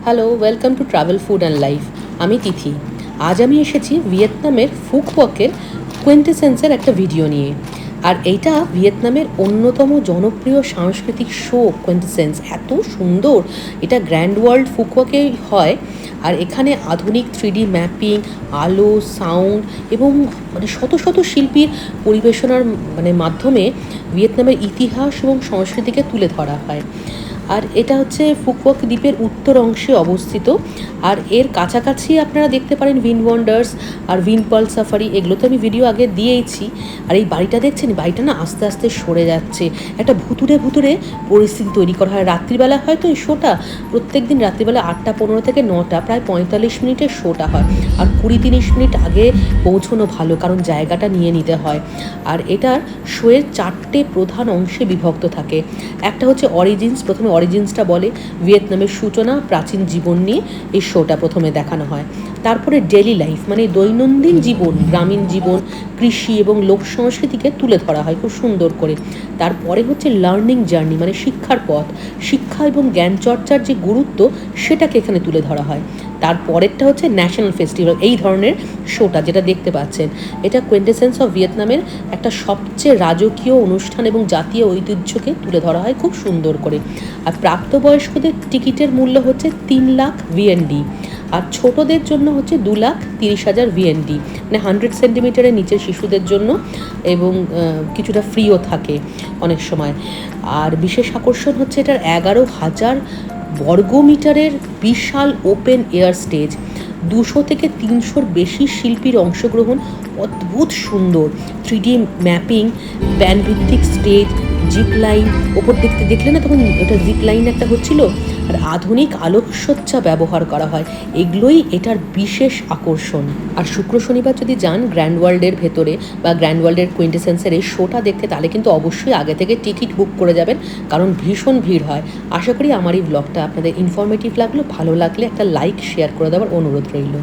Hello, welcome to travel food and life. আমি তিথি। আজ আমি এসেছি ভিয়েতনামের ফুকওয়াকের কোয়েন্টেসেন্সের একটা ভিডিও নিয়ে। আর এইটা ভিয়েতনামের অন্যতম জনপ্রিয় সাংস্কৃতিক শো কোয়েন্টেসেন্স। এত সুন্দর, এটা গ্র্যান্ড ওয়ার্ল্ড ফুকওয়াকে হয়। আর এখানে আধুনিক 3D ম্যাপিং, আলো, সাউন্ড এবং শত শত শিল্পীর পরিবেশনার মাধ্যমে ভিয়েতনামের ইতিহাস এবং সংস্কৃতিকে তুলে ধরা হয়। আর এটা হচ্ছে ফুকওয়াক দ্বীপের উত্তর অংশে অবস্থিত। আর এর কাছাকাছি আপনারা দেখতে পারেন উইন্ড ওয়ান্ডার্স আর উইন্ড পার্ল সাফারি, এগুলো তো আমি ভিডিও আগে দিয়েইছি। আর এই বাড়িটা দেখছেন, বাড়িটা না আস্তে আস্তে সরে যাচ্ছে। একটা ভুতুরে ভুতুরে পরিস্থিতি তৈরি করা হয়। রাত্রিবেলা হয় তো এই শোটা, প্রত্যেক দিন রাত্রিবেলা 8:15 থেকে 9টা, প্রায় 45 মিনিটের শোটা হয়। আর 20-30 মিনিট আগে পৌঁছানো ভালো, কারণ জায়গাটা নিয়ে নিতে হয়। আর এটার শোয়ের 4টে প্রধান অংশে বিভক্ত থাকে। একটা হচ্ছে অরিজিনস, প্রথমে অরিজিনসটা বলে ভিয়েতনামের সূচনা, প্রাচীন জীবন নিয়ে এই শোটা প্রথমে দেখানো হয়। তারপরে ডেলি লাইফ, মানে দৈনন্দিন জীবন, গ্রামীণ জীবন, কৃষি এবং লোক সংস্কৃতিকে তুলে ধরা হয় খুব সুন্দর করে। তারপরে হচ্ছে লার্নিং জার্নি, মানে শিক্ষার পথ, শিক্ষা এবং জ্ঞান চর্চার যে গুরুত্ব সেটাকে এখানে তুলে ধরা হয়। তারপরেরটা হচ্ছে ন্যাশনাল ফেস্টিভ্যাল, এই ধরনের শোটা যেটা দেখতে পাচ্ছেন, এটা কোয়েন্টেসেন্স অফ ভিয়েতনামের একটা সবচেয়ে রাজকীয় অনুষ্ঠান এবং জাতীয় ঐতিহ্যকে তুলে ধরা হয় খুব সুন্দর করে। আর প্রাপ্তবয়স্কদের টিকিটের মূল্য হচ্ছে 3 লাখ ভিএনডি, আর ছোটদের জন্য হচ্ছে 2,30,000 ভিএনডি, মানে 100 সেন্টিমিটারের নিচের শিশুদের জন্য, এবং কিছুটা ফ্রিও থাকে অনেক সময়। আর বিশেষ আকর্ষণ হচ্ছে এটার 11,000 বর্গমিটারের বিশাল ওপেন এয়ার স্টেজ, 200 থেকে 300-র বেশি শিল্পীর অংশগ্রহণ, অদ্ভুত সুন্দর 3D ম্যাপিং, প্যানভিত্তিক স্টেজ, জিপ লাইন, ওপর দেখলে না তখন এটা জিপ লাইন একটা হচ্ছিল, আর আধুনিক আলোকসজ্জা ব্যবহার করা হয়। এগুলোই এটার বিশেষ আকর্ষণ। আর শুক্র শনিবার যদি যান গ্র্যান্ড ওয়ার্ল্ডের ভেতরে বা গ্র্যান্ড ওয়ার্ল্ডের কোয়েন্টেসেন্সের এই শোটা দেখতে, তাহলে কিন্তু অবশ্যই আগে থেকে টিকিট বুক করে যাবেন, কারণ ভীষণ ভিড় হয়। আশা করি আমার এই ব্লগটা আপনাদের ইনফরমেটিভ লাগলো। ভালো লাগলে একটা লাইক শেয়ার করে দেওয়ার অনুরোধ রইল।